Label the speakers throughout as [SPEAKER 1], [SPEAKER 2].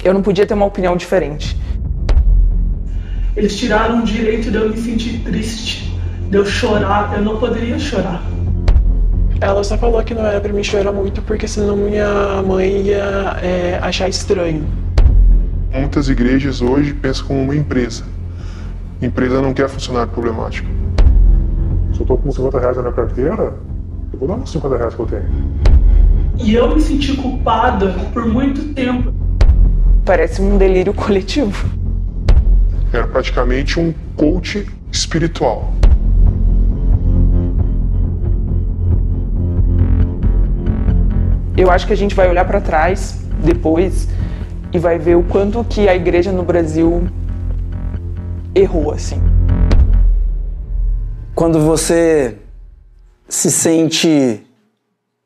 [SPEAKER 1] Eu não podia ter uma opinião diferente.
[SPEAKER 2] Eles tiraram o direito de eu me sentir triste, de eu chorar. Eu não poderia chorar.
[SPEAKER 3] Ela só falou que não era pra mim chorar muito, porque senão minha mãe ia achar estranho.
[SPEAKER 4] Muitas igrejas hoje pensam como uma empresa. A empresa não quer funcionário problemático. Se eu tô com 50 reais na minha carteira, eu vou dar uns 50 reais que eu tenho.
[SPEAKER 2] E eu me senti culpada por muito tempo.
[SPEAKER 1] Parece um delírio coletivo.
[SPEAKER 4] Era praticamente um coach espiritual.
[SPEAKER 1] Eu acho que a gente vai olhar para trás depois e vai ver o quanto que a igreja no Brasil errou, assim.
[SPEAKER 5] Quando você se sente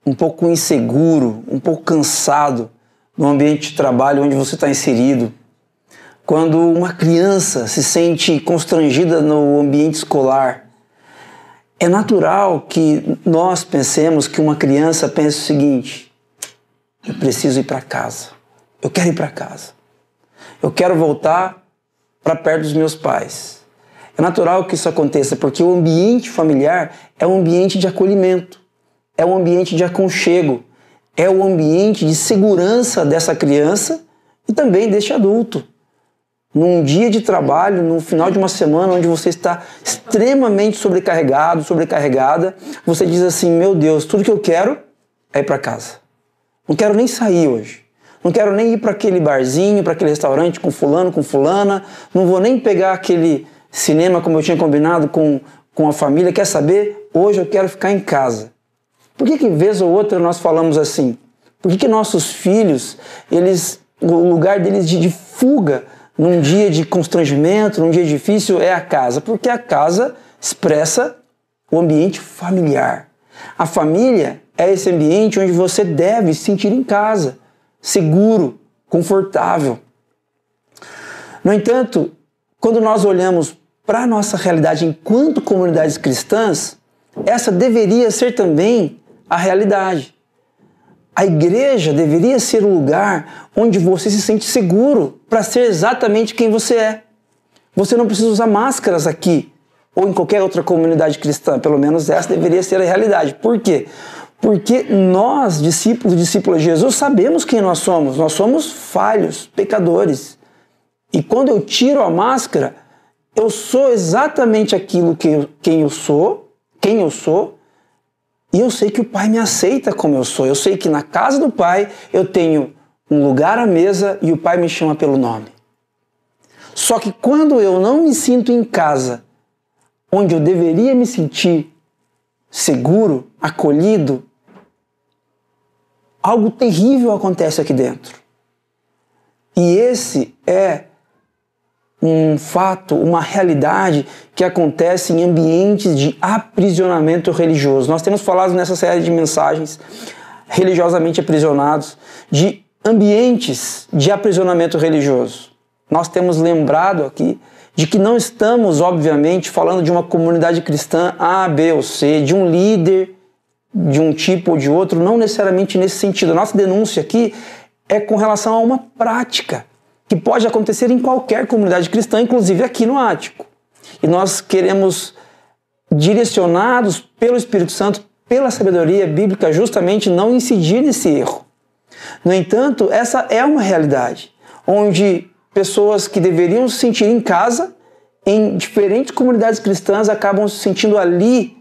[SPEAKER 5] um pouco inseguro, um pouco cansado no ambiente de trabalho onde você está inserido, quando uma criança se sente constrangida no ambiente escolar, é natural que nós pensemos, que uma criança pense o seguinte: eu preciso ir para casa, eu quero ir para casa, eu quero voltar para perto dos meus pais. É natural que isso aconteça, porque o ambiente familiar é um ambiente de acolhimento, é um ambiente de aconchego, é o ambiente de segurança dessa criança e também deste adulto. Num dia de trabalho, no final de uma semana onde você está extremamente sobrecarregado, sobrecarregada, você diz assim: meu Deus, tudo que eu quero é ir para casa. Não quero nem sair hoje. Não quero nem ir para aquele barzinho, para aquele restaurante com fulano, com fulana. Não vou nem pegar aquele cinema como eu tinha combinado com a família. Quer saber? Hoje eu quero ficar em casa. Por que vez ou outra nós falamos assim? Por que nossos filhos, o lugar deles de fuga num dia de constrangimento, num dia difícil, é a casa? Porque a casa expressa o ambiente familiar. A família é esse ambiente onde você deve se sentir em casa, seguro, confortável. No entanto, quando nós olhamos para a nossa realidade enquanto comunidades cristãs, essa deveria ser também a realidade. A igreja deveria ser o lugar onde você se sente seguro para ser exatamente quem você é. Você não precisa usar máscaras aqui ou em qualquer outra comunidade cristã, pelo menos essa deveria ser a realidade. Por quê? Porque nós, discípulos de Jesus, sabemos quem nós somos falhos, pecadores. E quando eu tiro a máscara, eu sou exatamente aquilo quem eu sou, e eu sei que o Pai me aceita como eu sou. Eu sei que na casa do Pai eu tenho um lugar à mesa e o Pai me chama pelo nome. Só que quando eu não me sinto em casa, onde eu deveria me sentir seguro, acolhido, algo terrível acontece aqui dentro. E esse é um fato, uma realidade que acontece em ambientes de aprisionamento religioso. Nós temos falado nessa série de mensagens, religiosamente aprisionados, de ambientes de aprisionamento religioso. Nós temos lembrado aqui de que não estamos, obviamente, falando de uma comunidade cristã A, B ou C, de um líder de um tipo ou de outro, não necessariamente nesse sentido. A nossa denúncia aqui é com relação a uma prática que pode acontecer em qualquer comunidade cristã, inclusive aqui no Ático. E nós queremos, direcionados pelo Espírito Santo, pela sabedoria bíblica, justamente não incidir nesse erro. No entanto, essa é uma realidade, onde pessoas que deveriam se sentir em casa, em diferentes comunidades cristãs, acabam se sentindo ali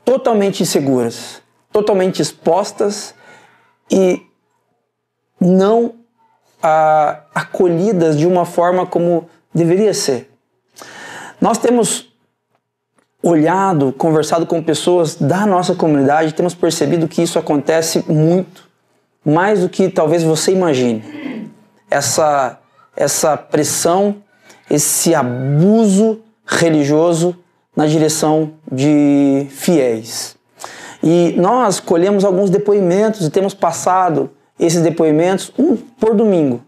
[SPEAKER 5] totalmente inseguras, totalmente expostas e não acolhidas de uma forma como deveria ser. Nós temos olhado, conversado com pessoas da nossa comunidade, temos percebido que isso acontece muito, mais do que talvez você imagine. Essa pressão, esse abuso religioso na direção de fiéis. E nós colhemos alguns depoimentos e temos passado esses depoimentos por domingo.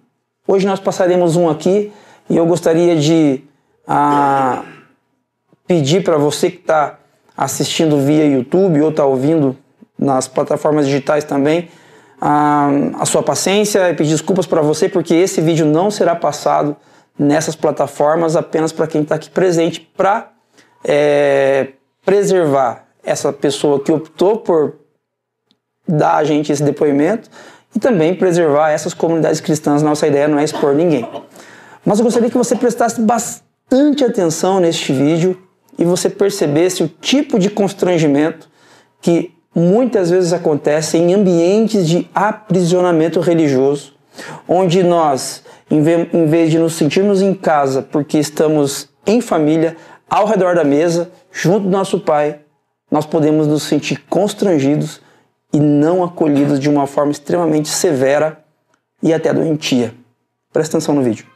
[SPEAKER 5] Hoje nós passaremos um aqui e eu gostaria de pedir para você que está assistindo via YouTube ou está ouvindo nas plataformas digitais também, a sua paciência e pedir desculpas para você, porque esse vídeo não será passado nessas plataformas apenas para quem está aqui presente, para preservar essa pessoa que optou por dar a gente esse depoimento e também preservar essas comunidades cristãs. Nossa ideia não é expor ninguém. Mas eu gostaria que você prestasse bastante atenção neste vídeo e você percebesse o tipo de constrangimento que muitas vezes acontece em ambientes de aprisionamento religioso, onde nós, em vez de nos sentirmos em casa porque estamos em família, ao redor da mesa, junto do nosso Pai, nós podemos nos sentir constrangidos e não acolhidos de uma forma extremamente severa e até doentia. Presta atenção no vídeo.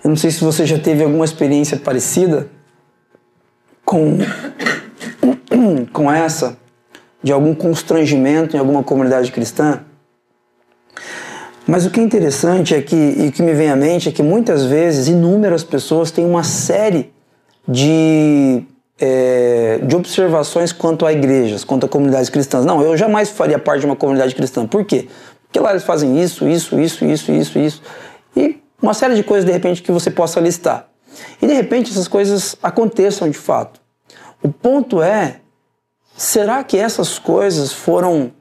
[SPEAKER 5] Eu não sei se você já teve alguma experiência parecida com essa, de algum constrangimento em alguma comunidade cristã. Mas o que é interessante é que, e o que me vem à mente é que muitas vezes inúmeras pessoas têm uma série de observações quanto a igrejas, quanto a comunidades cristãs. Não, eu jamais faria parte de uma comunidade cristã. Por quê? Porque lá eles fazem isso. E uma série de coisas, de repente, que você possa listar. E, de repente, essas coisas aconteçam de fato. O ponto é, será que essas coisas foram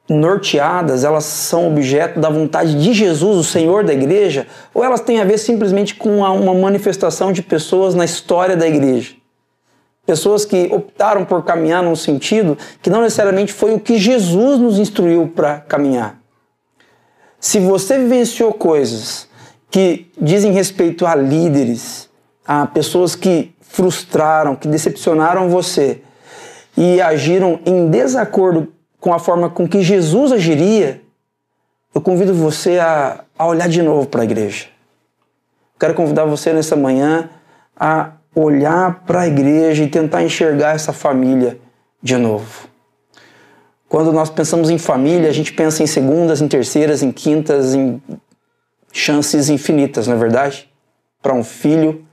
[SPEAKER 5] norteadas, elas são objeto da vontade de Jesus, o Senhor da igreja, ou elas têm a ver simplesmente com uma manifestação de pessoas na história da igreja? Pessoas que optaram por caminhar num sentido que não necessariamente foi o que Jesus nos instruiu para caminhar. Se você vivenciou coisas que dizem respeito a líderes, a pessoas que frustraram, que decepcionaram você e agiram em desacordo com a forma com que Jesus agiria, eu convido você a olhar de novo para a igreja. Quero convidar você nessa manhã a olhar para a igreja e tentar enxergar essa família de novo. Quando nós pensamos em família, a gente pensa em segundas, em terceiras, em quintas, em chances infinitas, não é verdade? Para um filho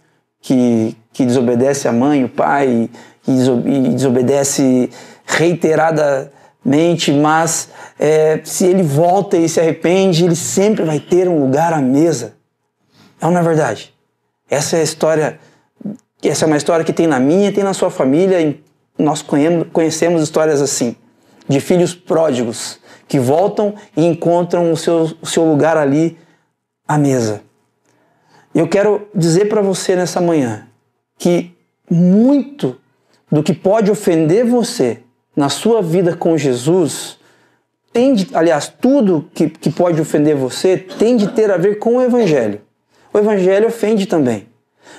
[SPEAKER 5] que desobedece a mãe, o pai, e desobedece reiteradamente, mas se ele volta e se arrepende, ele sempre vai ter um lugar à mesa. Não é verdade? Essa é uma história que tem na minha e tem na sua família, e nós conhecemos histórias assim, de filhos pródigos que voltam e encontram o seu lugar ali à mesa. Eu quero dizer para você nessa manhã que muito do que pode ofender você na sua vida com Jesus, tudo que pode ofender você tem de ter a ver com o Evangelho. O Evangelho ofende também.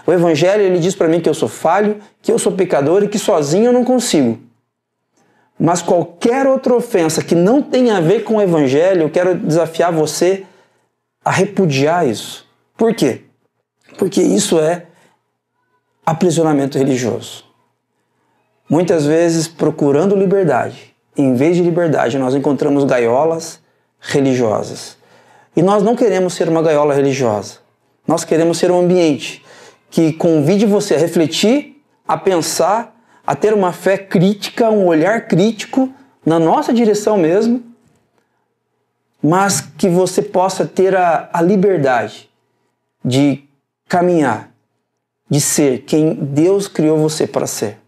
[SPEAKER 5] O Evangelho, ele diz para mim que eu sou falho, que eu sou pecador e que sozinho eu não consigo. Mas qualquer outra ofensa que não tenha a ver com o Evangelho, eu quero desafiar você a repudiar isso. Por quê? Porque isso é aprisionamento religioso. Muitas vezes, procurando liberdade, em vez de liberdade, nós encontramos gaiolas religiosas. E nós não queremos ser uma gaiola religiosa. Nós queremos ser um ambiente que convide você a refletir, a pensar, a ter uma fé crítica, um olhar crítico na nossa direção mesmo, mas que você possa ter a liberdade de caminhar, de ser quem Deus criou você para ser.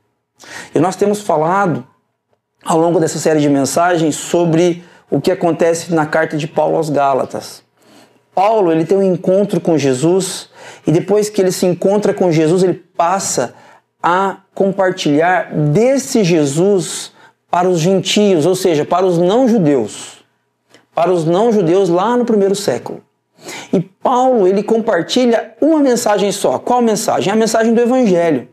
[SPEAKER 5] E nós temos falado ao longo dessa série de mensagens sobre o que acontece na carta de Paulo aos Gálatas. Paulo, ele tem um encontro com Jesus, e depois que ele se encontra com Jesus, ele passa a compartilhar desse Jesus para os gentios, ou seja, para os não-judeus. Para os não-judeus lá no primeiro século. E Paulo, ele compartilha uma mensagem só. Qual mensagem? A mensagem do Evangelho.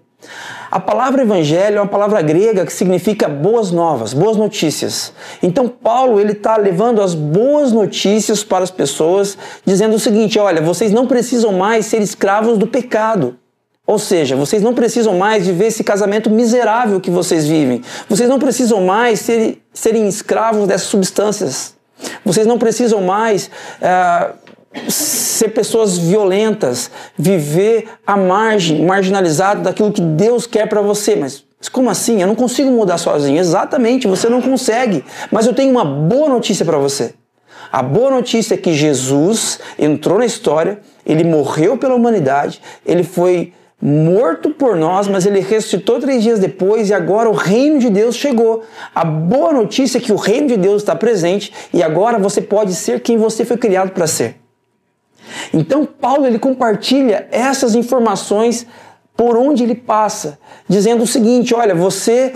[SPEAKER 5] A palavra Evangelho é uma palavra grega que significa boas novas, boas notícias. Então Paulo, ele está levando as boas notícias para as pessoas, dizendo o seguinte: olha, vocês não precisam mais ser escravos do pecado. Ou seja, vocês não precisam mais viver esse casamento miserável que vocês vivem. Vocês não precisam mais serem escravos dessas substâncias. Vocês não precisam mais ser pessoas violentas, viver à margem, marginalizado daquilo que Deus quer para você. Mas como assim? Eu não consigo mudar sozinho. Exatamente, você não consegue. Mas eu tenho uma boa notícia para você. A boa notícia é que Jesus entrou na história, ele morreu pela humanidade, ele foi morto por nós, mas ele ressuscitou 3 dias depois e agora o reino de Deus chegou. A boa notícia é que o reino de Deus está presente e agora você pode ser quem você foi criado para ser. Então Paulo ele compartilha essas informações por onde ele passa, dizendo o seguinte: olha, você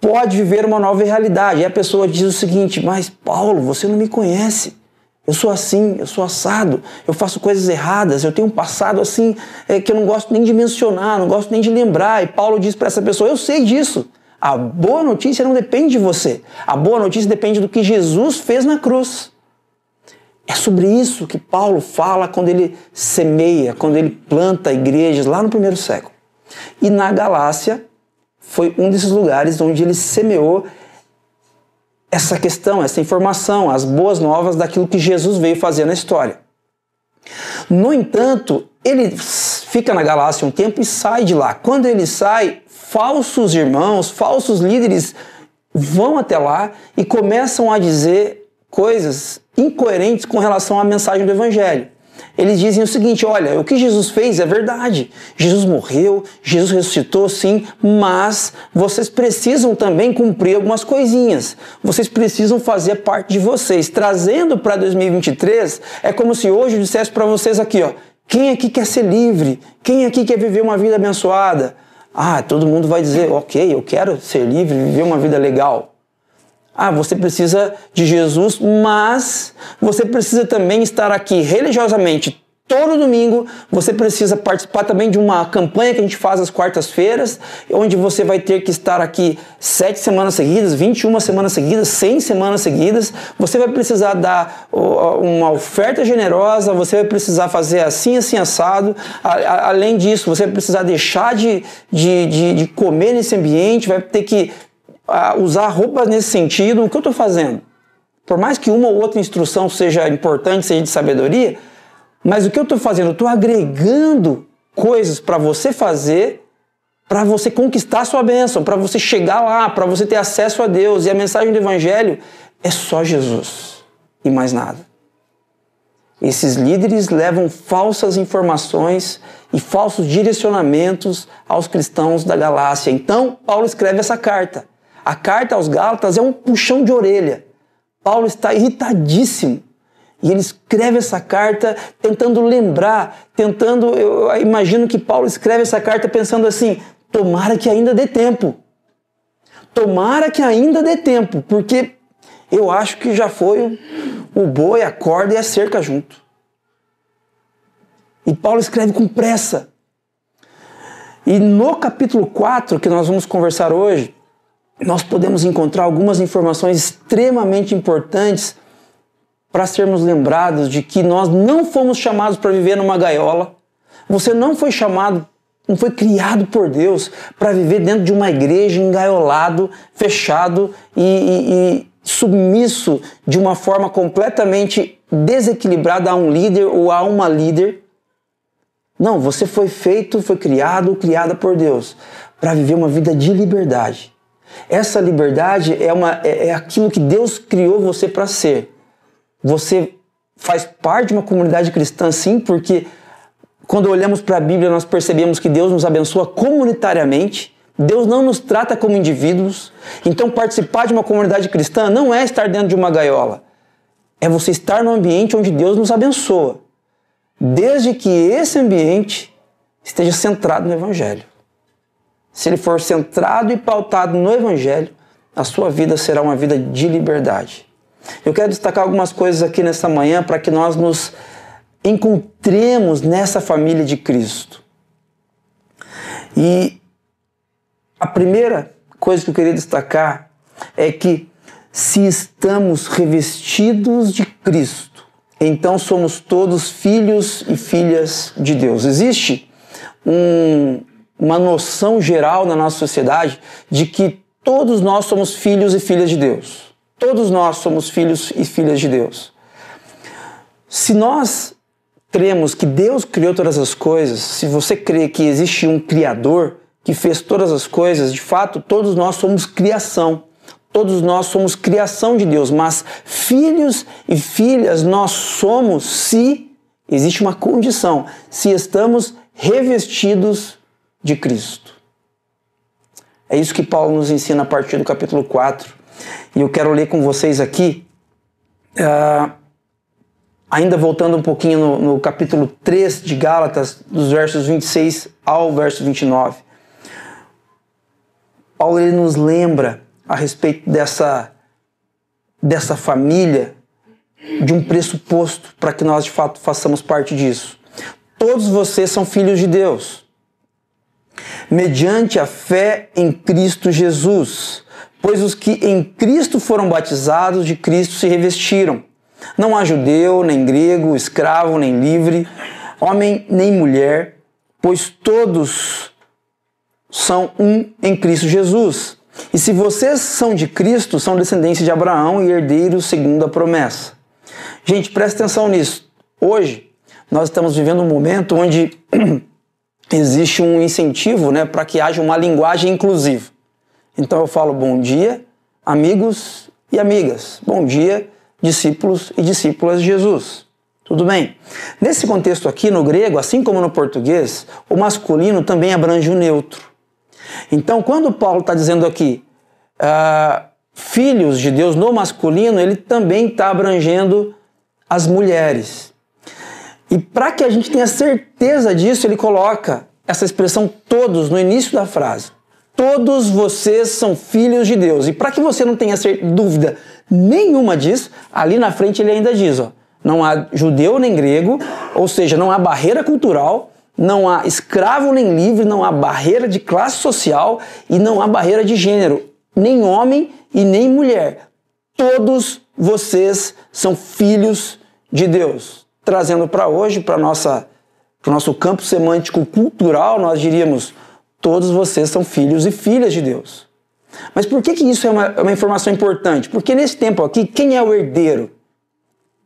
[SPEAKER 5] pode viver uma nova realidade. E a pessoa diz o seguinte: mas Paulo, você não me conhece. Eu sou assim, eu sou assado, eu faço coisas erradas, eu tenho um passado assim que eu não gosto nem de mencionar, não gosto nem de lembrar. E Paulo diz para essa pessoa: eu sei disso. A boa notícia não depende de você. A boa notícia depende do que Jesus fez na cruz. É sobre isso que Paulo fala quando ele semeia, quando ele planta igrejas lá no primeiro século. E na Galácia foi um desses lugares onde ele semeou essa questão, essa informação, as boas novas daquilo que Jesus veio fazer na história. No entanto, ele fica na Galácia um tempo e sai de lá. Quando ele sai, falsos irmãos, falsos líderes vão até lá e começam a dizer coisas incoerentes com relação à mensagem do Evangelho. Eles dizem o seguinte: olha, o que Jesus fez é verdade. Jesus morreu, Jesus ressuscitou sim, mas vocês precisam também cumprir algumas coisinhas. Vocês precisam fazer parte de vocês. Trazendo para 2023, é como se hoje eu dissesse para vocês aqui, ó, quem aqui quer ser livre? Quem aqui quer viver uma vida abençoada? Ah, todo mundo vai dizer, ok, eu quero ser livre, viver uma vida legal. Ah, você precisa de Jesus, mas você precisa também estar aqui religiosamente todo domingo. Você precisa participar também de uma campanha que a gente faz às quartas-feiras, onde você vai ter que estar aqui 7 semanas seguidas, 21 semanas seguidas, 100 semanas seguidas. Você vai precisar dar uma oferta generosa, você vai precisar fazer assim, assim, assado. Além disso, você vai precisar deixar de comer nesse ambiente, vai ter que usar roupas nesse sentido. O que eu estou fazendo? Por mais que uma ou outra instrução seja importante, seja de sabedoria, mas o que eu estou fazendo? Eu estou agregando coisas para você fazer, para você conquistar a sua bênção, para você chegar lá, para você ter acesso a Deus. E a mensagem do Evangelho é só Jesus e mais nada. Esses líderes levam falsas informações e falsos direcionamentos aos cristãos da Galácia. Então, Paulo escreve essa carta. A carta aos Gálatas é um puxão de orelha. Paulo está irritadíssimo. E ele escreve essa carta tentando lembrar, eu imagino que Paulo escreve essa carta pensando assim: tomara que ainda dê tempo. Tomara que ainda dê tempo, porque eu acho que já foi o boi, a corda e a cerca junto. E Paulo escreve com pressa. E no capítulo 4, que nós vamos conversar hoje, nós podemos encontrar algumas informações extremamente importantes para sermos lembrados de que nós não fomos chamados para viver numa gaiola. Você não foi chamado, não foi criado por Deus para viver dentro de uma igreja, engaiolado, fechado e submisso de uma forma completamente desequilibrada a um líder ou a uma líder. Não, você foi feito, foi criado, criada por Deus para viver uma vida de liberdade. Essa liberdade é aquilo que Deus criou você para ser. Você faz parte de uma comunidade cristã, sim, porque quando olhamos para a Bíblia nós percebemos que Deus nos abençoa comunitariamente. Deus não nos trata como indivíduos. Então participar de uma comunidade cristã não é estar dentro de uma gaiola. É você estar num ambiente onde Deus nos abençoa, desde que esse ambiente esteja centrado no Evangelho. Se ele for centrado e pautado no Evangelho, a sua vida será uma vida de liberdade. Eu quero destacar algumas coisas aqui nessa manhã para que nós nos encontremos nessa família de Cristo. E a primeira coisa que eu queria destacar é que se estamos revestidos de Cristo, então somos todos filhos e filhas de Deus. Existe uma noção geral na nossa sociedade de que todos nós somos filhos e filhas de Deus. Todos nós somos filhos e filhas de Deus. Se nós cremos que Deus criou todas as coisas, se você crê que existe um Criador que fez todas as coisas, de fato, todos nós somos criação. Todos nós somos criação de Deus, mas filhos e filhas nós somos se existe uma condição, se estamos revestidos de Cristo. É isso que Paulo nos ensina a partir do capítulo 4. E eu quero ler com vocês aqui, ainda voltando um pouquinho no capítulo 3 de Gálatas, dos versos 26 ao verso 29. Paulo ele nos lembra a respeito dessa família, de um pressuposto para que nós de fato façamos parte disso. Todos vocês são filhos de Deus, mediante a fé em Cristo Jesus, pois os que em Cristo foram batizados, de Cristo se revestiram. Não há judeu, nem grego, escravo, nem livre, homem, nem mulher, pois todos são um em Cristo Jesus. E se vocês são de Cristo, são descendentes de Abraão e herdeiros segundo a promessa. Gente, presta atenção nisso. Hoje, nós estamos vivendo um momento onde existe um incentivo, né, para que haja uma linguagem inclusiva. Então eu falo bom dia, amigos e amigas. Bom dia, discípulos e discípulas de Jesus. Tudo bem? Nesse contexto aqui, no grego, assim como no português, o masculino também abrange o neutro. Então, quando Paulo está dizendo aqui filhos de Deus no masculino, ele também está abrangendo as mulheres. E para que a gente tenha certeza disso, ele coloca essa expressão todos no início da frase. Todos vocês são filhos de Deus. E para que você não tenha dúvida nenhuma disso, ali na frente ele ainda diz, ó, não há judeu nem grego, ou seja, não há barreira cultural, não há escravo nem livre, não há barreira de classe social e não há barreira de gênero, nem homem e nem mulher. Todos vocês são filhos de Deus. Trazendo para hoje, para o nosso campo semântico cultural, nós diríamos, todos vocês são filhos e filhas de Deus. Mas por que isso é uma informação importante? Porque nesse tempo aqui, quem é o herdeiro?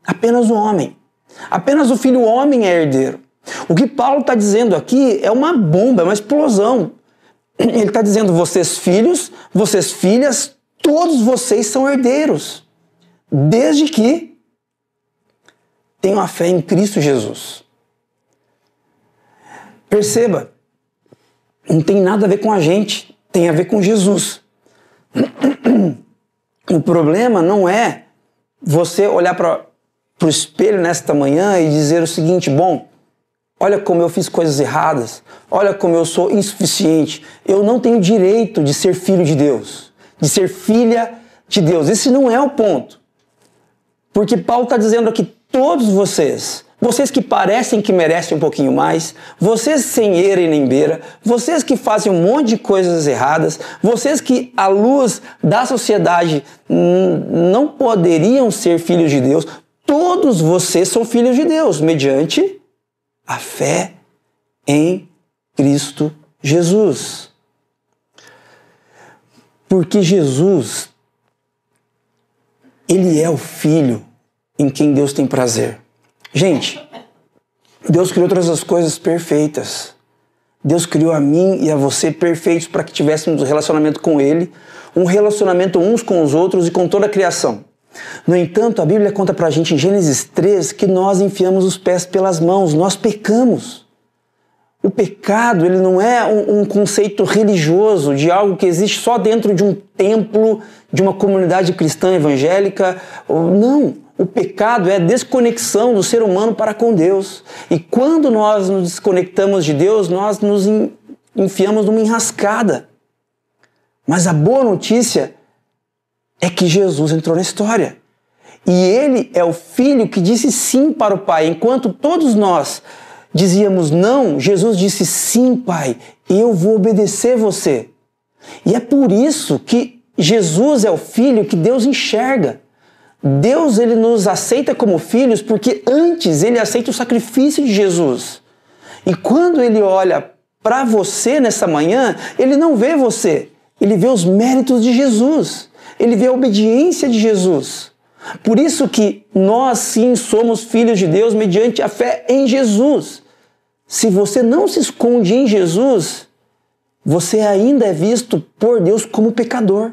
[SPEAKER 5] Apenas o homem. Apenas o filho homem é herdeiro. O que Paulo está dizendo aqui é uma bomba, é uma explosão. Ele está dizendo, vocês filhos, vocês filhas, todos vocês são herdeiros. Desde que tenham a fé em Cristo Jesus. Perceba, não tem nada a ver com a gente, tem a ver com Jesus. O problema não é você olhar para o espelho nesta manhã e dizer o seguinte, bom, olha como eu fiz coisas erradas, olha como eu sou insuficiente, eu não tenho direito de ser filho de Deus, de ser filha de Deus. Esse não é o ponto. Porque Paulo está dizendo aqui, todos vocês que parecem que merecem um pouquinho mais, vocês sem eira e nem beira, vocês que fazem um monte de coisas erradas, vocês que à luz da sociedade não poderiam ser filhos de Deus, todos vocês são filhos de Deus, mediante a fé em Cristo Jesus. Porque Jesus, ele é o Filho em quem Deus tem prazer. Gente, Deus criou todas as coisas perfeitas. Deus criou a mim e a você perfeitos para que tivéssemos um relacionamento com Ele, um relacionamento uns com os outros e com toda a criação. No entanto, a Bíblia conta pra gente em Gênesis 3 que nós enfiamos os pés pelas mãos, nós pecamos. O pecado, ele não é um conceito religioso de algo que existe só dentro de um templo, de uma comunidade cristã evangélica. Não, o pecado é a desconexão do ser humano para com Deus. E quando nós nos desconectamos de Deus, nós nos enfiamos numa enrascada. Mas a boa notícia é que Jesus entrou na história. E Ele é o Filho que disse sim para o Pai. Enquanto todos nós dizíamos não, Jesus disse sim, Pai, eu vou obedecer você. E é por isso que Jesus é o Filho que Deus enxerga. Deus, Ele nos aceita como filhos porque antes Ele aceita o sacrifício de Jesus. E quando Ele olha para você nessa manhã, Ele não vê você, Ele vê os méritos de Jesus. Ele vê a obediência de Jesus. Por isso que nós sim somos filhos de Deus mediante a fé em Jesus. Se você não se esconde em Jesus, você ainda é visto por Deus como pecador.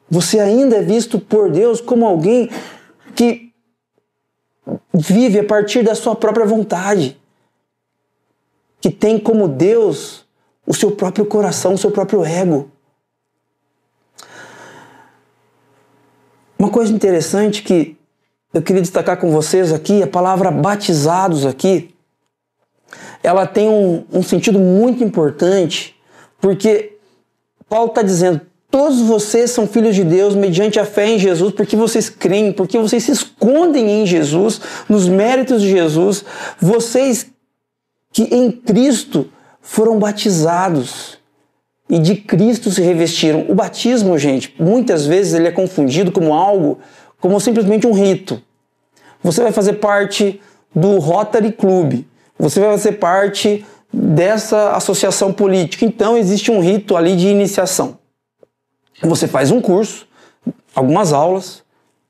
[SPEAKER 5] Você ainda é visto por Deus como alguém que vive a partir da sua própria vontade, que tem como Deus o seu próprio coração, o seu próprio ego. Uma coisa interessante que eu queria destacar com vocês aqui, a palavra batizados aqui, ela tem um sentido muito importante, porque Paulo está dizendo, todos vocês são filhos de Deus mediante a fé em Jesus, porque vocês creem, porque vocês se escondem em Jesus, nos méritos de Jesus, vocês que em Cristo foram batizados e de Cristo se revestiram. O batismo, gente, muitas vezes ele é confundido como algo, como simplesmente um rito. Você vai fazer parte do Rotary Club, você vai fazer parte dessa associação política, então existe um rito ali de iniciação. Você faz um curso, algumas aulas,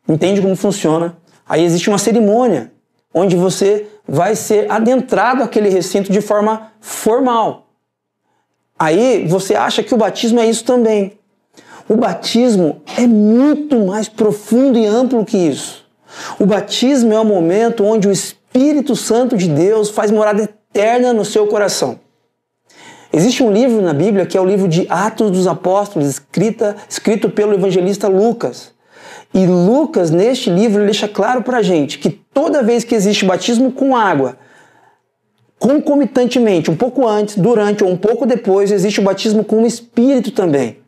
[SPEAKER 5] entende como funciona, aí existe uma cerimônia, onde você vai ser adentrado àquele recinto de forma formal. Aí você acha que o batismo é isso também. O batismo é muito mais profundo e amplo que isso. O batismo é o momento onde o Espírito Santo de Deus faz morada eterna no seu coração. Existe um livro na Bíblia que é o livro de Atos dos Apóstolos, escrito pelo evangelista Lucas. E Lucas, neste livro, ele deixa claro para a gente que toda vez que existe batismo com água, concomitantemente, um pouco antes, durante ou um pouco depois, existe o batismo com o Espírito também.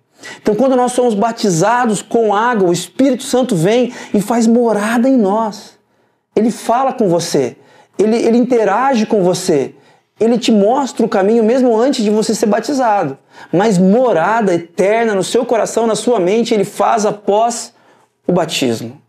[SPEAKER 5] Então, quando nós somos batizados com água, o Espírito Santo vem e faz morada em nós. Ele fala com você, ele interage com você, ele te mostra o caminho mesmo antes de você ser batizado. Mas morada eterna no seu coração, na sua mente, ele faz após o batismo.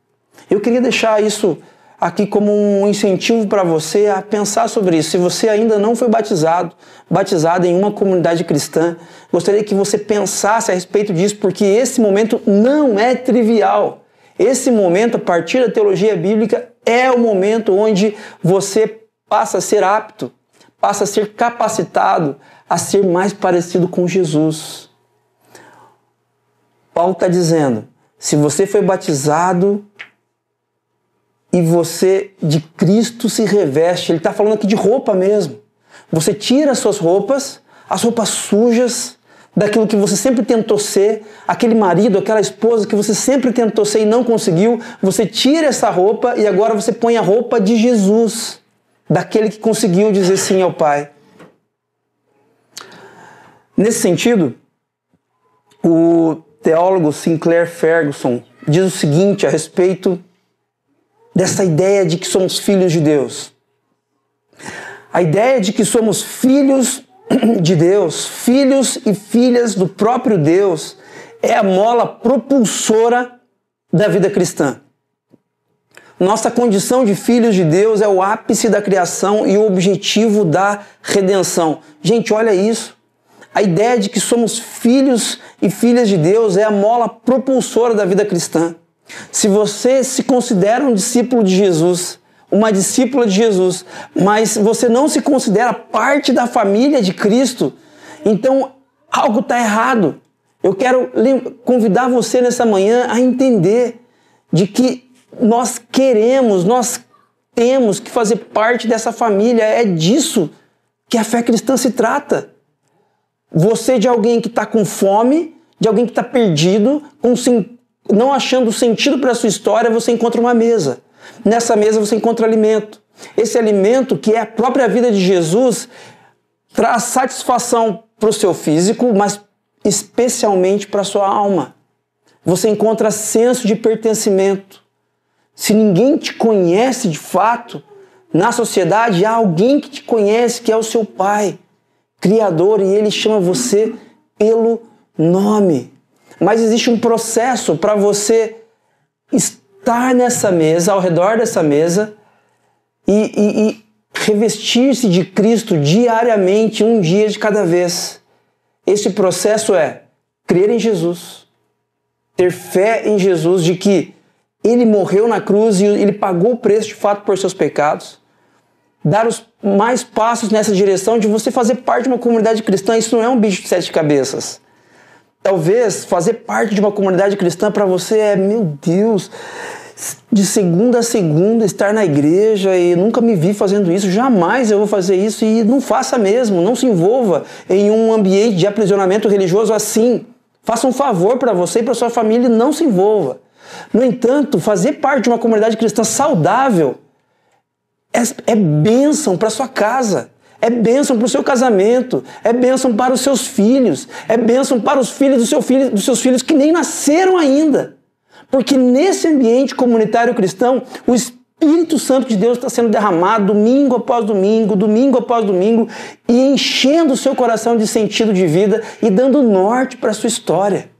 [SPEAKER 5] Eu queria deixar isso aqui como um incentivo para você a pensar sobre isso. Se você ainda não foi batizado em uma comunidade cristã, gostaria que você pensasse a respeito disso, porque esse momento não é trivial. Esse momento, a partir da teologia bíblica, é o momento onde você passa a ser apto, passa a ser capacitado a ser mais parecido com Jesus. Paulo está dizendo, se você foi batizado e você de Cristo se reveste, ele está falando aqui de roupa mesmo. Você tira as suas roupas, as roupas sujas, daquilo que você sempre tentou ser, aquele marido, aquela esposa que você sempre tentou ser e não conseguiu, você tira essa roupa e agora você põe a roupa de Jesus, daquele que conseguiu dizer sim ao Pai. Nesse sentido, o teólogo Sinclair Ferguson diz o seguinte a respeito dessa ideia de que somos filhos de Deus. A ideia de que somos filhos de Deus, filhos e filhas do próprio Deus, é a mola propulsora da vida cristã. Nossa condição de filhos de Deus é o ápice da criação e o objetivo da redenção. Gente, olha isso. A ideia de que somos filhos e filhas de Deus é a mola propulsora da vida cristã. Se você se considera um discípulo de Jesus, uma discípula de Jesus, mas você não se considera parte da família de Cristo, então algo está errado. Eu quero convidar você nessa manhã a entender de que nós temos que fazer parte dessa família. É disso que a fé cristã se trata. Você de alguém que está com fome, de alguém que está perdido, não achando sentido para a sua história, você encontra uma mesa. Nessa mesa você encontra alimento. Esse alimento, que é a própria vida de Jesus, traz satisfação para o seu físico, mas especialmente para a sua alma. Você encontra senso de pertencimento. Se ninguém te conhece de fato, na sociedade há alguém que te conhece, que é o seu Pai, Criador, e Ele chama você pelo nome. Mas existe um processo para você estar nessa mesa, ao redor dessa mesa, e revestir-se de Cristo diariamente, um dia de cada vez. Esse processo é crer em Jesus, ter fé em Jesus de que Ele morreu na cruz e Ele pagou o preço de fato por seus pecados. Dar os mais passos nessa direção de você fazer parte de uma comunidade cristã. Isso não é um bicho de 7 cabeças. Talvez fazer parte de uma comunidade cristã para você é, meu Deus, de segunda a segunda estar na igreja e nunca me vi fazendo isso, jamais eu vou fazer isso, e não faça mesmo, não se envolva em um ambiente de aprisionamento religioso assim. Faça um favor para você e para sua família e não se envolva. No entanto, fazer parte de uma comunidade cristã saudável é bênção para sua casa, é bênção para o seu casamento, é bênção para os seus filhos, é bênção para os filhos dos seus filhos que nem nasceram ainda. Porque nesse ambiente comunitário cristão, o Espírito Santo de Deus está sendo derramado domingo após domingo, domingo após domingo, e enchendo o seu coração de sentido de vida e dando norte para a sua história.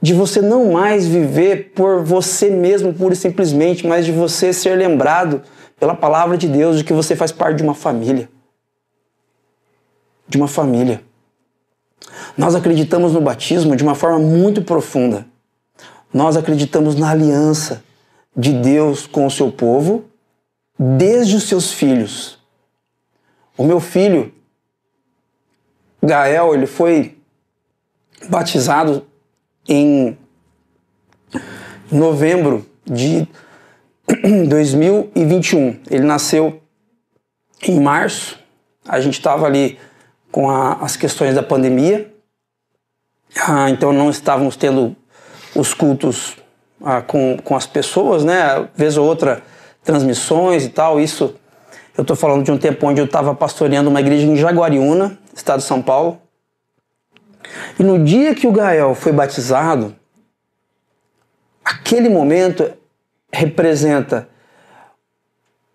[SPEAKER 5] De você não mais viver por você mesmo, pura e simplesmente, mas de você ser lembrado pela palavra de Deus de que você faz parte de uma família. De uma família. Nós acreditamos no batismo de uma forma muito profunda. Nós acreditamos na aliança de Deus com o seu povo desde os seus filhos. O meu filho, Gael, ele foi batizado em novembro de 2021. Ele nasceu em março. A gente estava ali com as questões da pandemia. Então não estávamos tendo os cultos com as pessoas, né? Vez ou outra, transmissões e tal. Isso, eu estou falando de um tempo onde eu estava pastoreando uma igreja em Jaguariúna, estado de São Paulo. E no dia que o Gael foi batizado, aquele momento representa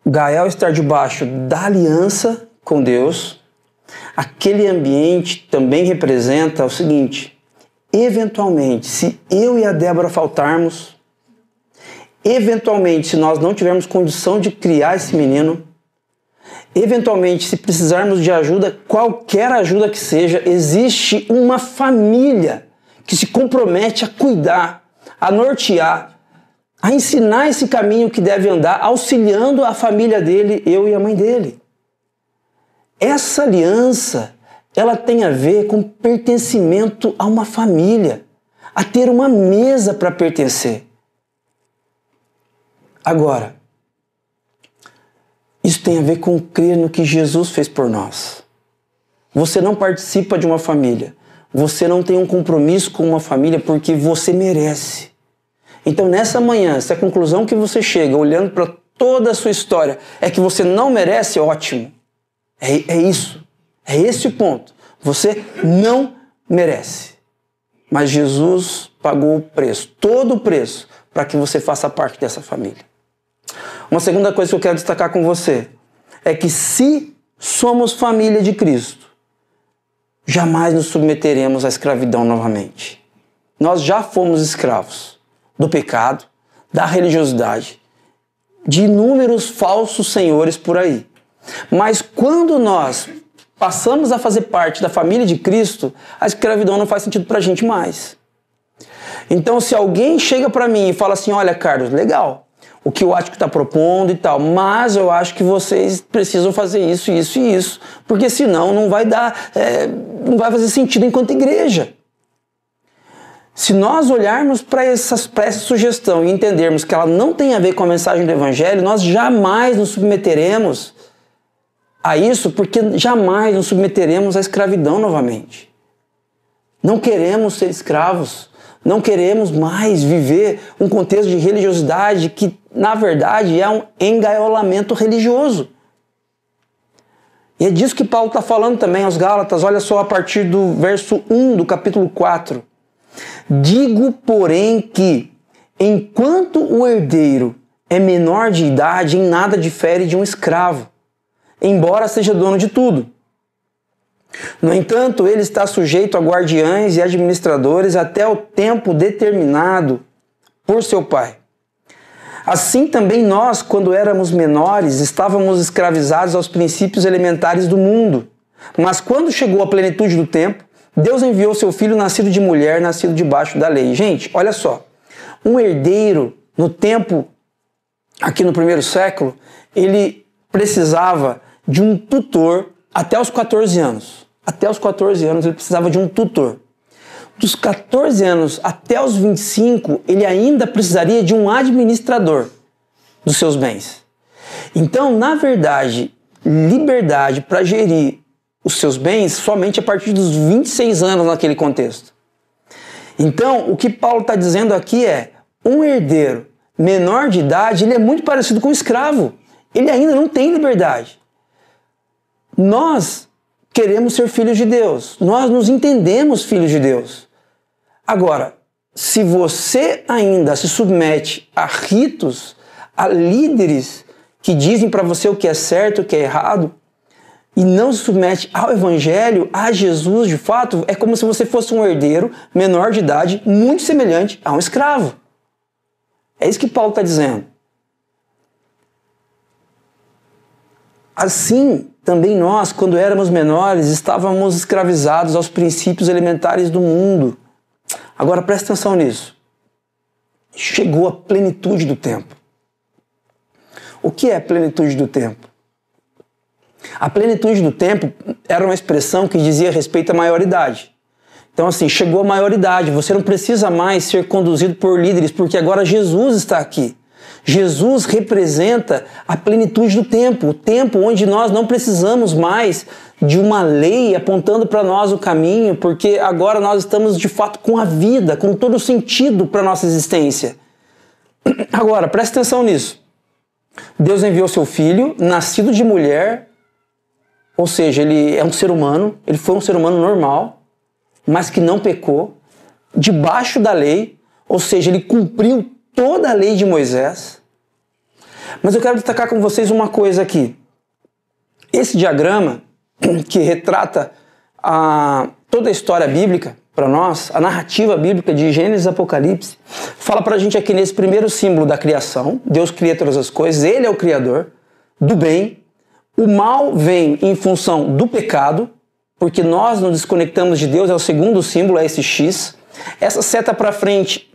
[SPEAKER 5] Gael estar debaixo da aliança com Deus. Aquele ambiente também representa o seguinte: eventualmente, se eu e a Débora faltarmos, eventualmente, se nós não tivermos condição de criar esse menino, eventualmente, se precisarmos de ajuda, qualquer ajuda que seja, existe uma família que se compromete a cuidar, a nortear, a ensinar esse caminho que deve andar, auxiliando a família dele, eu e a mãe dele. Essa aliança, ela tem a ver com pertencimento a uma família, a ter uma mesa para pertencer. Agora, isso tem a ver com crer no que Jesus fez por nós. Você não participa de uma família. Você não tem um compromisso com uma família porque você merece. Então nessa manhã, se a conclusão que você chega olhando para toda a sua história é que você não merece, ótimo. É isso. É esse o ponto. Você não merece. Mas Jesus pagou o preço, todo o preço, para que você faça parte dessa família. Uma segunda coisa que eu quero destacar com você é que se somos família de Cristo, jamais nos submeteremos à escravidão novamente. Nós já fomos escravos do pecado, da religiosidade, de inúmeros falsos senhores por aí. Mas quando nós passamos a fazer parte da família de Cristo, a escravidão não faz sentido pra gente mais. Então, se alguém chega pra mim e fala assim: olha, Carlos, legal, o que eu acho que está propondo e tal, mas eu acho que vocês precisam fazer isso, isso e isso, porque senão não vai dar, não vai fazer sentido enquanto igreja. Se nós olharmos para essa sugestão e entendermos que ela não tem a ver com a mensagem do Evangelho, nós jamais nos submeteremos a isso, porque jamais nos submeteremos à escravidão novamente. Não queremos ser escravos. Não queremos mais viver um contexto de religiosidade que, na verdade, é um engaiolamento religioso. E é disso que Paulo está falando também aos Gálatas. Olha só a partir do verso 1 do capítulo 4. Digo, porém, que, enquanto o herdeiro é menor de idade, em nada difere de um escravo, embora seja dono de tudo. No entanto, ele está sujeito a guardiães e administradores até o tempo determinado por seu pai. Assim também nós, quando éramos menores, estávamos escravizados aos princípios elementares do mundo. Mas quando chegou a plenitude do tempo, Deus enviou seu filho nascido de mulher, nascido debaixo da lei. Gente, olha só. Um herdeiro, no tempo, aqui no primeiro século, ele precisava de um tutor até os 14 anos. Até os 14 anos ele precisava de um tutor. Dos 14 anos até os 25, ele ainda precisaria de um administrador dos seus bens. Então, na verdade, liberdade para gerir os seus bens somente a partir dos 26 anos naquele contexto. Então, o que Paulo está dizendo aqui é, um herdeiro menor de idade, ele é muito parecido com um escravo. Ele ainda não tem liberdade. Nós queremos ser filhos de Deus. Nós nos entendemos filhos de Deus. Agora, se você ainda se submete a ritos, a líderes que dizem para você o que é certo, o que é errado, e não se submete ao Evangelho, a Jesus de fato, é como se você fosse um herdeiro menor de idade, muito semelhante a um escravo. É isso que Paulo está dizendo. Assim, também nós, quando éramos menores, estávamos escravizados aos princípios elementares do mundo. Agora presta atenção nisso. Chegou a plenitude do tempo. O que é a plenitude do tempo? A plenitude do tempo era uma expressão que dizia respeito à maioridade. Então assim, chegou a maioridade, você não precisa mais ser conduzido por líderes, porque agora Jesus está aqui. Jesus representa a plenitude do tempo, o tempo onde nós não precisamos mais de uma lei apontando para nós o caminho, porque agora nós estamos de fato com a vida, com todo o sentido para a nossa existência. Agora, presta atenção nisso. Deus enviou seu filho, nascido de mulher, ou seja, ele é um ser humano, ele foi um ser humano normal, mas que não pecou, debaixo da lei, ou seja, ele cumpriu toda a lei de Moisés. Mas eu quero destacar com vocês uma coisa aqui. Esse diagrama, que retrata toda a história bíblica para nós, a narrativa bíblica de Gênesis e Apocalipse, fala para a gente aqui nesse primeiro símbolo da criação. Deus cria todas as coisas, Ele é o Criador do bem. O mal vem em função do pecado, porque nós nos desconectamos de Deus, é o segundo símbolo, é esse X. Essa seta para frente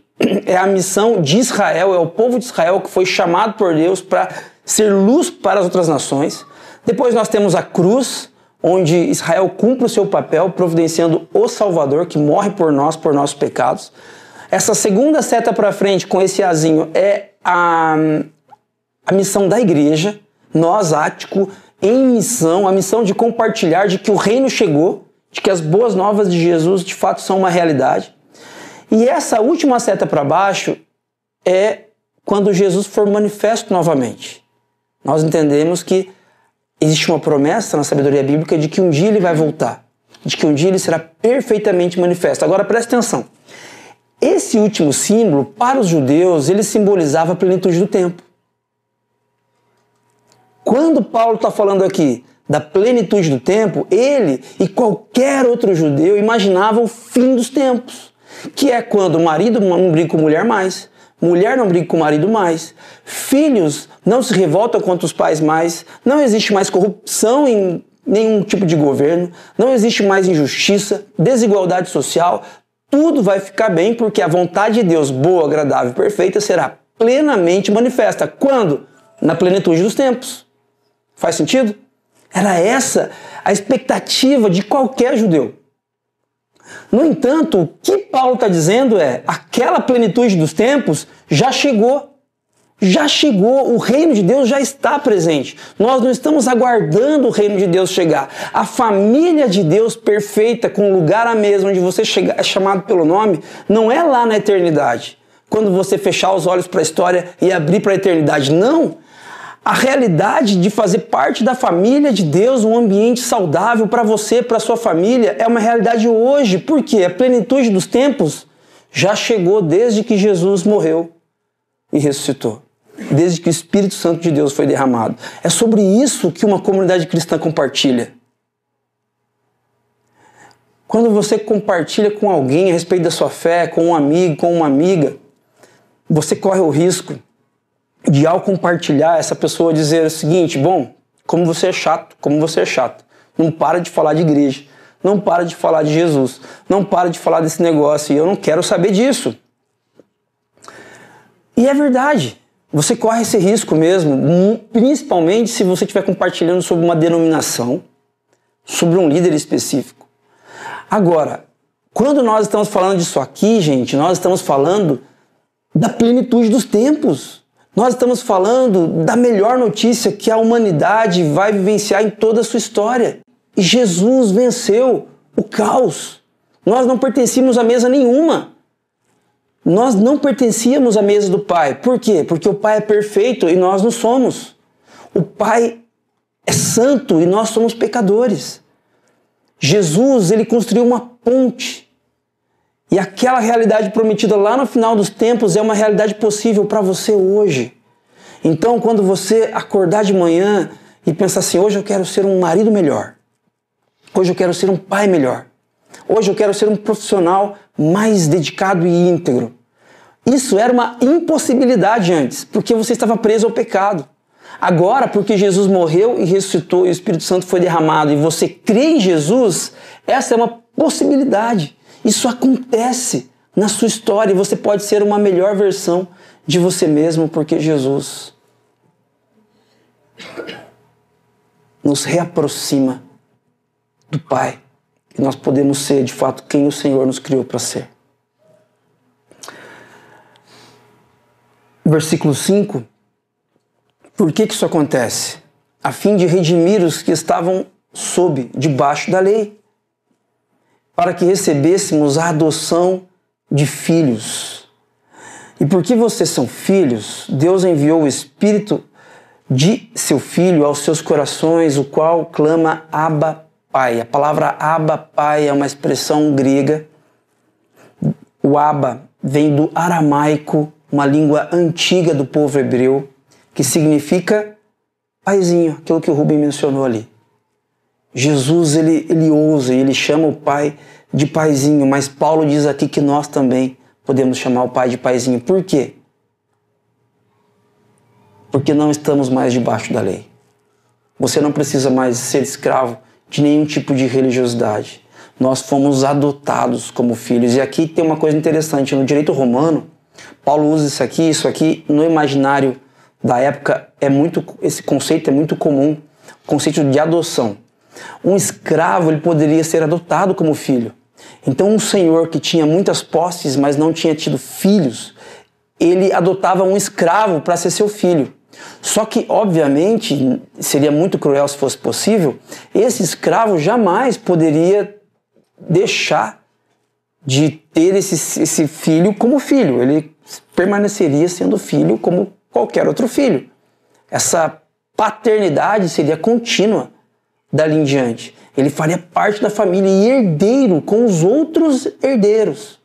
[SPEAKER 5] é a missão de Israel, é o povo de Israel que foi chamado por Deus para ser luz para as outras nações. Depois nós temos a cruz, onde Israel cumpre o seu papel, providenciando o Salvador, que morre por nós, por nossos pecados. Essa segunda seta para frente, com esse azinho, é a missão da igreja, nós, Ático, em missão, a missão de compartilhar de que o reino chegou, de que as boas novas de Jesus de fato são uma realidade. E essa última seta para baixo é quando Jesus for manifesto novamente. Nós entendemos que existe uma promessa na sabedoria bíblica de que um dia ele vai voltar, de que um dia ele será perfeitamente manifesto. Agora presta atenção. Esse último símbolo, para os judeus, ele simbolizava a plenitude do tempo. Quando Paulo está falando aqui da plenitude do tempo, ele e qualquer outro judeu imaginavam o fim dos tempos, que é quando o marido não briga com mulher mais, mulher não briga com o marido mais, filhos não se revoltam contra os pais mais, não existe mais corrupção em nenhum tipo de governo, não existe mais injustiça, desigualdade social, tudo vai ficar bem porque a vontade de Deus, boa, agradável e perfeita, será plenamente manifesta. Quando? Na plenitude dos tempos. Faz sentido? Era essa a expectativa de qualquer judeu. No entanto, o que Paulo está dizendo é, aquela plenitude dos tempos já chegou. Já chegou, o reino de Deus já está presente. Nós não estamos aguardando o reino de Deus chegar. A família de Deus perfeita, com lugar à mesa, onde você é chamado pelo nome, não é lá na eternidade. Quando você fechar os olhos para a história e abrir para a eternidade. Não! A realidade de fazer parte da família de Deus, um ambiente saudável para você, para sua família, é uma realidade hoje. Por quê? A plenitude dos tempos já chegou desde que Jesus morreu e ressuscitou. Desde que o Espírito Santo de Deus foi derramado. É sobre isso que uma comunidade cristã compartilha. Quando você compartilha com alguém a respeito da sua fé, com um amigo, com uma amiga, você corre o risco de, ao compartilhar, essa pessoa dizer o seguinte: bom, como você é chato, não para de falar de igreja, não para de falar de Jesus, não para de falar desse negócio, e eu não quero saber disso. E é verdade, você corre esse risco mesmo, principalmente se você estiver compartilhando sobre uma denominação, sobre um líder específico. Agora, quando nós estamos falando disso aqui, gente, nós estamos falando da plenitude dos tempos. Nós estamos falando da melhor notícia que a humanidade vai vivenciar em toda a sua história. E Jesus venceu o caos. Nós não pertencíamos a mesa nenhuma. Nós não pertencíamos à mesa do Pai. Por quê? Porque o Pai é perfeito e nós não somos. O Pai é santo e nós somos pecadores. Jesus, ele construiu uma ponte. E aquela realidade prometida lá no final dos tempos é uma realidade possível para você hoje. Então, quando você acordar de manhã e pensar assim, hoje eu quero ser um marido melhor. Hoje eu quero ser um pai melhor. Hoje eu quero ser um profissional mais dedicado e íntegro. Isso era uma impossibilidade antes, porque você estava preso ao pecado. Agora, porque Jesus morreu e ressuscitou e o Espírito Santo foi derramado e você crê em Jesus, essa é uma possibilidade. Isso acontece na sua história e você pode ser uma melhor versão de você mesmo, porque Jesus nos reaproxima do Pai. E nós podemos ser, de fato, quem o Senhor nos criou para ser. Versículo 5. Por que isso acontece? A fim de redimir os que estavam debaixo da lei, para que recebêssemos a adoção de filhos. E porque vocês são filhos, Deus enviou o Espírito de seu Filho aos seus corações, o qual clama Abba, Pai. A palavra Abba, Pai é uma expressão grega. O Abba vem do aramaico, uma língua antiga do povo hebreu, que significa paizinho, aquilo que o Rubem mencionou ali. Jesus, ele ousa e ele chama o Pai de paizinho, mas Paulo diz aqui que nós também podemos chamar o Pai de paizinho. Por quê? Porque não estamos mais debaixo da lei. Você não precisa mais ser escravo de nenhum tipo de religiosidade. Nós fomos adotados como filhos. E aqui tem uma coisa interessante, no direito romano, Paulo usa isso aqui no imaginário da época, esse conceito é muito comum, o conceito de adoção. Um escravo, ele poderia ser adotado como filho. Então um senhor que tinha muitas posses, mas não tinha tido filhos, ele adotava um escravo para ser seu filho. Só que, obviamente, seria muito cruel se fosse possível, esse escravo jamais poderia deixar de ter esse filho como filho. Ele permaneceria sendo filho como qualquer outro filho. Essa paternidade seria contínua dali em diante. Ele faria parte da família e herdeiro com os outros herdeiros.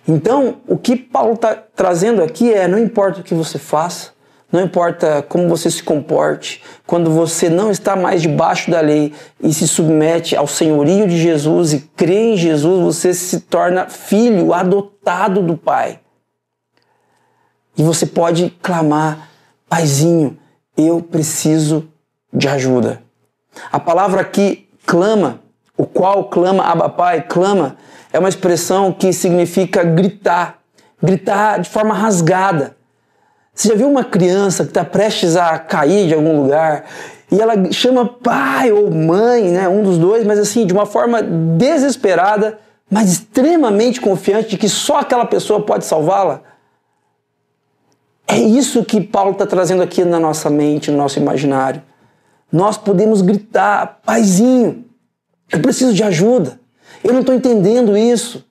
[SPEAKER 5] Então, o que Paulo está trazendo aqui não importa o que você faça, não importa como você se comporte, quando você não está mais debaixo da lei e se submete ao senhorio de Jesus e crê em Jesus, você se torna filho adotado do Pai. E você pode clamar, Paizinho, eu preciso de ajuda. A palavra aqui, clama, o qual clama, Abba Pai, clama, é uma expressão que significa gritar, gritar de forma rasgada. Você já viu uma criança que está prestes a cair de algum lugar e ela chama pai ou mãe, né, um dos dois, mas assim, de uma forma desesperada, mas extremamente confiante de que só aquela pessoa pode salvá-la? É isso que Paulo está trazendo aqui na nossa mente, no nosso imaginário. Nós podemos gritar, Paizinho, eu preciso de ajuda, eu não estou entendendo isso,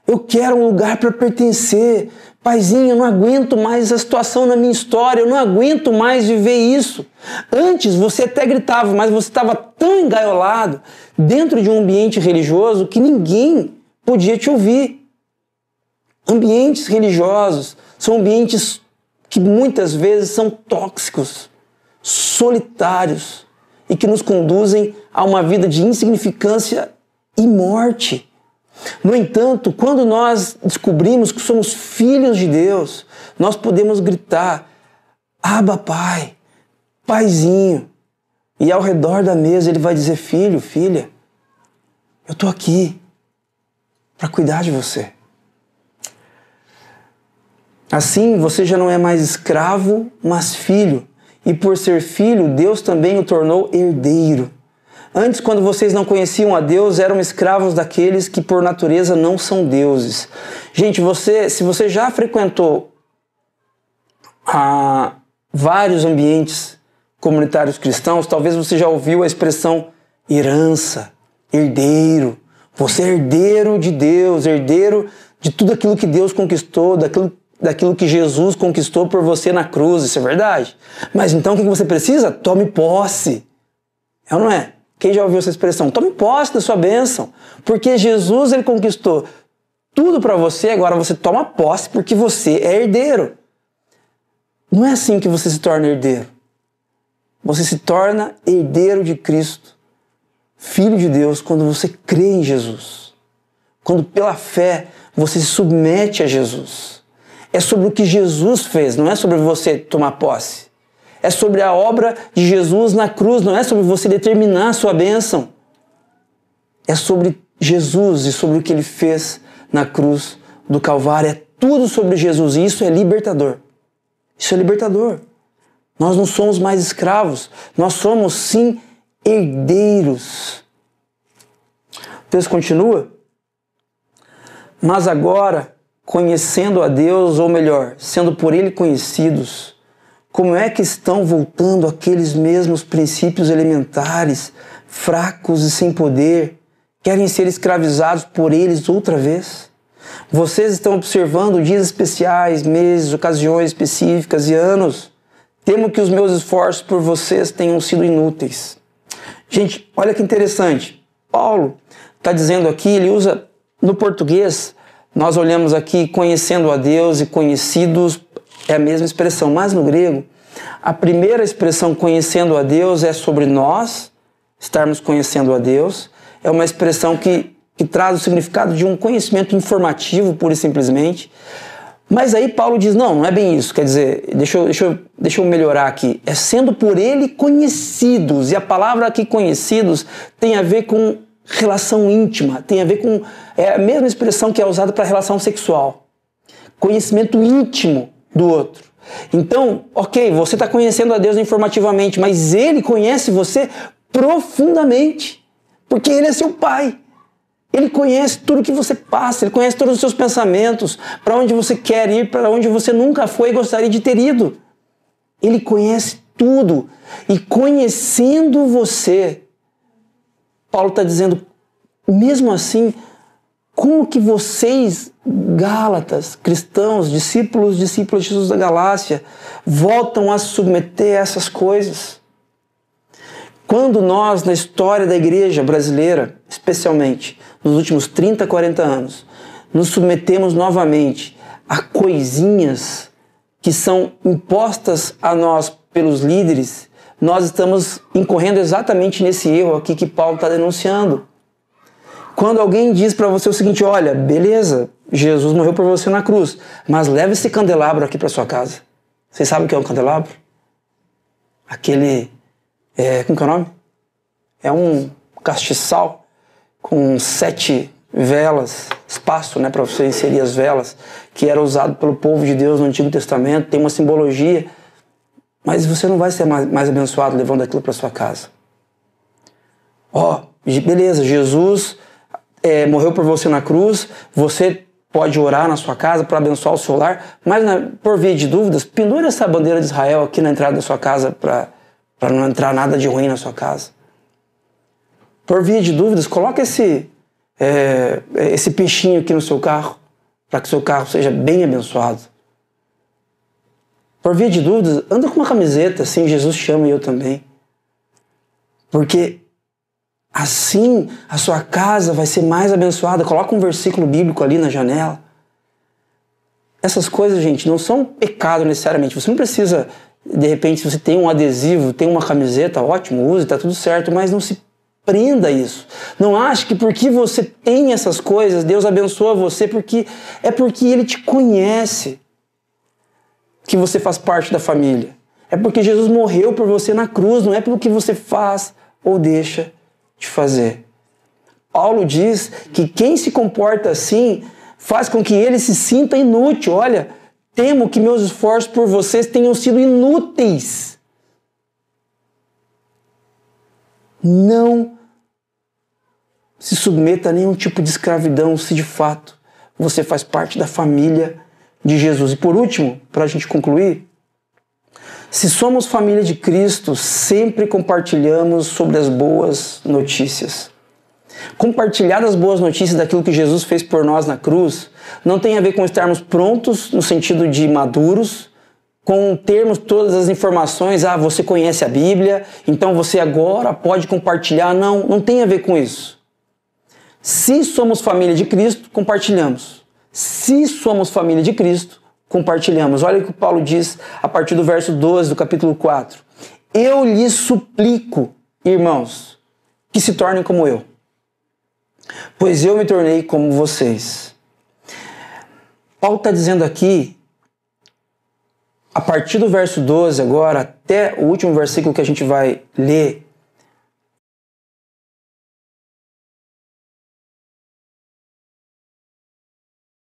[SPEAKER 5] eu quero um lugar para pertencer, Paizinho, eu não aguento mais a situação na minha história, eu não aguento mais viver isso. Antes você até gritava, mas você estava tão engaiolado dentro de um ambiente religioso que ninguém podia te ouvir. Ambientes religiosos são ambientes que muitas vezes são tóxicos, solitários e que nos conduzem a uma vida de insignificância e morte. No entanto, quando nós descobrimos que somos filhos de Deus, nós podemos gritar, Abba Pai, Paizinho. E ao redor da mesa ele vai dizer, filho, filha, Eu estou aqui para cuidar de você. Assim, você já não é mais escravo, mas filho. E por ser filho, Deus também o tornou herdeiro. Antes, quando vocês não conheciam a Deus, eram escravos daqueles que por natureza não são deuses. Gente, se você já frequentou vários ambientes comunitários cristãos, talvez você já ouviu a expressão herança, herdeiro. Você é herdeiro de Deus, herdeiro de tudo aquilo que Deus conquistou, daquilo que Jesus conquistou por você na cruz. Isso é verdade. Mas então o que você precisa? Tome posse. É ou não é? Quem já ouviu essa expressão? Tome posse da sua bênção. Porque Jesus, ele conquistou tudo para você, agora você toma posse porque você é herdeiro. Não é assim que você se torna herdeiro. Você se torna herdeiro de Cristo, filho de Deus, quando você crê em Jesus. Quando pela fé você se submete a Jesus. É sobre o que Jesus fez, não é sobre você tomar posse. É sobre a obra de Jesus na cruz, não é sobre você determinar a sua bênção. É sobre Jesus e sobre o que ele fez na cruz do Calvário. É tudo sobre Jesus e isso é libertador. Isso é libertador. Nós não somos mais escravos, nós somos sim herdeiros. O texto continua. Mas agora, conhecendo a Deus, ou melhor, sendo por Ele conhecidos, como é que estão voltando aqueles mesmos princípios elementares, fracos e sem poder, querem ser escravizados por eles outra vez? Vocês estão observando dias especiais, meses, ocasiões específicas e anos. Temo que os meus esforços por vocês tenham sido inúteis. Gente, olha que interessante. Paulo está dizendo aqui, ele usa no português, nós olhamos aqui conhecendo a Deus e conhecidos, é a mesma expressão, mas no grego, a primeira expressão conhecendo a Deus é sobre nós, estarmos conhecendo a Deus, é uma expressão que traz o significado de um conhecimento informativo, pura e simplesmente. Mas aí Paulo diz, não é bem isso, quer dizer, deixa eu melhorar aqui, é sendo por ele conhecidos, e a palavra aqui conhecidos tem a ver com relação íntima, tem a ver com a mesma expressão que é usada para relação sexual, conhecimento íntimo do outro. Então, ok, você está conhecendo a Deus informativamente, mas ele conhece você profundamente, porque ele é seu pai. Ele conhece tudo que você passa, ele conhece todos os seus pensamentos, para onde você quer ir, para onde você nunca foi e gostaria de ter ido. Ele conhece tudo. E conhecendo você, Paulo está dizendo, mesmo assim, como que vocês, Gálatas, cristãos, discípulos de Jesus da Galácia, voltam a se submeter a essas coisas? Quando nós, na história da igreja brasileira, especialmente nos últimos 30, 40 anos, nos submetemos novamente a coisinhas que são impostas a nós pelos líderes, nós estamos incorrendo exatamente nesse erro aqui que Paulo está denunciando. Quando alguém diz para você o seguinte, olha, beleza, Jesus morreu por você na cruz, mas leva esse candelabro aqui para sua casa. Vocês sabem o que é um candelabro? Aquele... como que é o nome? É um castiçal com 7 velas, espaço, né, para você inserir as velas, que era usado pelo povo de Deus no Antigo Testamento, tem uma simbologia, mas você não vai ser mais abençoado levando aquilo para sua casa. Beleza, Jesus morreu por você na cruz, você pode orar na sua casa para abençoar o seu lar, mas por via de dúvidas, pendure essa bandeira de Israel aqui na entrada da sua casa para não entrar nada de ruim na sua casa. Por via de dúvidas, coloque esse peixinho aqui no seu carro, para que o seu carro seja bem abençoado. Por via de dúvidas, anda com uma camiseta, assim Jesus chama e eu também. Porque assim a sua casa vai ser mais abençoada. Coloca um versículo bíblico ali na janela. Essas coisas, gente, não são pecado necessariamente. Você não precisa... De repente, se você tem um adesivo, tem uma camiseta, ótimo, use, tá tudo certo, mas não se prenda a isso. Não ache que porque você tem essas coisas, Deus abençoa você, porque Ele te conhece que você faz parte da família. É porque Jesus morreu por você na cruz, não é pelo que você faz ou deixa de fazer. Paulo diz que quem se comporta assim faz com que ele se sinta inútil. Olha, temo que meus esforços por vocês tenham sido inúteis. Não se submeta a nenhum tipo de escravidão se de fato você faz parte da família de Jesus. E por último, para a gente concluir, se somos família de Cristo, sempre compartilhamos sobre as boas notícias. Compartilhar as boas notícias daquilo que Jesus fez por nós na cruz não tem a ver com estarmos prontos no sentido de maduros, com termos todas as informações, você conhece a Bíblia, então você agora pode compartilhar. Não tem a ver com isso. Se somos família de Cristo, compartilhamos. Se somos família de Cristo, compartilhamos. Olha o que Paulo diz a partir do verso 12 do capítulo 4. Eu lhes suplico, irmãos, que se tornem como eu, pois eu me tornei como vocês. Paulo está dizendo aqui, a partir do verso 12 agora, até o último versículo que a gente vai ler,